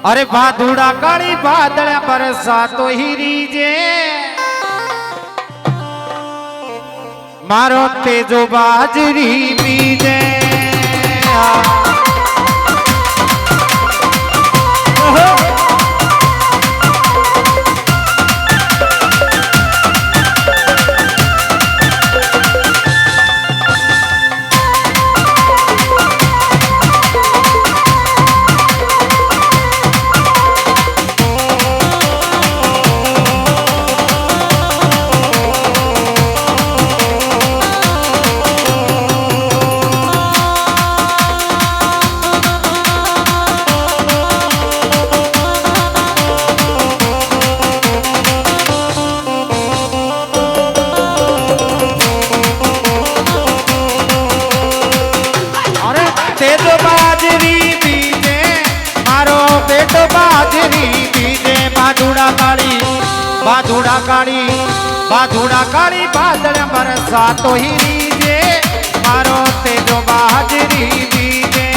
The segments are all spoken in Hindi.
अरे भादुड़ा काली बादल बरसातो हीरी जे मारो तेजो बाजरी बीजे तेजो बाजरी बीजे मारो बेटो बाजरी बीजे बाधुड़ा काली बाधुड़ा काली बाधुड़ा काली बादल बरसातो ही रीजे मारो तेजो बाजरी बीजे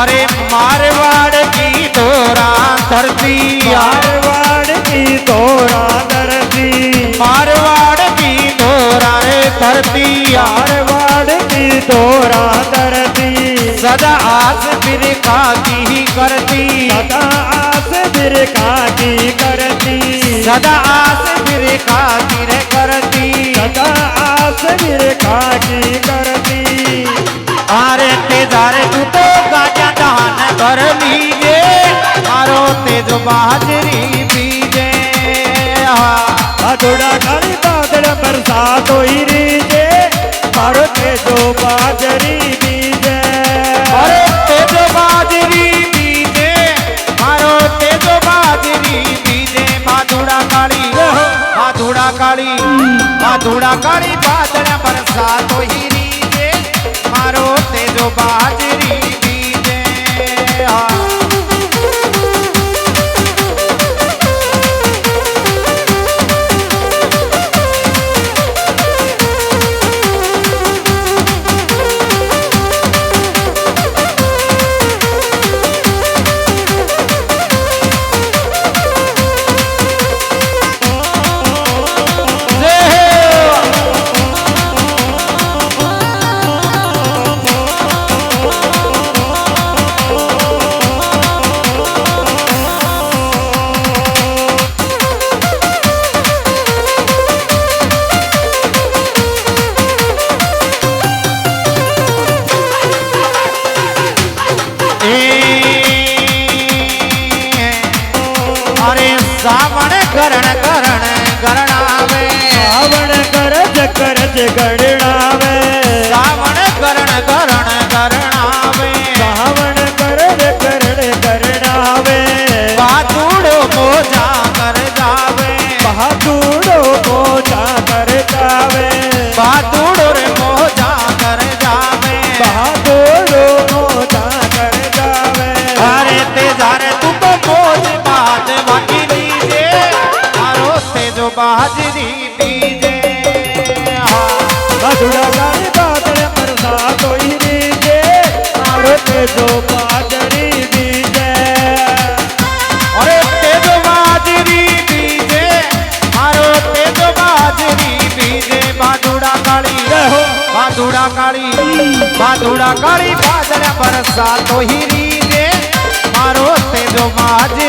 अरे मारवाड़ की तोरा धरती मारवाड़ की तोरा धरती मारवाड़ की तोरा धरती मारवाड़ की तोरा धरती सदा आस बिरखा की ही करती सदा आस बिरखा की करती सदा आस बिरखा की रे करती सदा आस बिरखा की करती अरे तेजारे तू तो गाजा दान कर लीजे मारो तेज बाजरी बीजे भादुड़ा काली बादल बरसात होई रीजे मारो तेजो बाजरी बीजे अरे तेजो बाजरी बीजे मारो तेजो बाजरी बीजे भादुड़ा काली भादुड़ा काली भादुड़ा काली बादल बरसात होई रीजे मारो तेजो बाजरी बीजे अरे सावण करण करण करणावे सावण करज करज गणनावे सावण करण करण करणावे सावण करज करण करणावे बातूड़ो मोजा कर जावे बहादुरो मोजा कर जावे बातूड़ो रे मोजा कर जावे बहादुरो मोजा कर जावे अरे तेजारे तू तो मोज बात बाकी लीजे मारो तेजो बाजरी बीजे भादुड़ा काली बादल बरसात होई रीजे मारो तेजो बाजरी बीजे अरे तेजो बाजरी बीजे मारो तेजो बाजरी बीजे बाधुड़ा काली बाधुड़ा काली बाधुड़ा काली बादल बरसात ही रीजे मारो तेजो बाजरी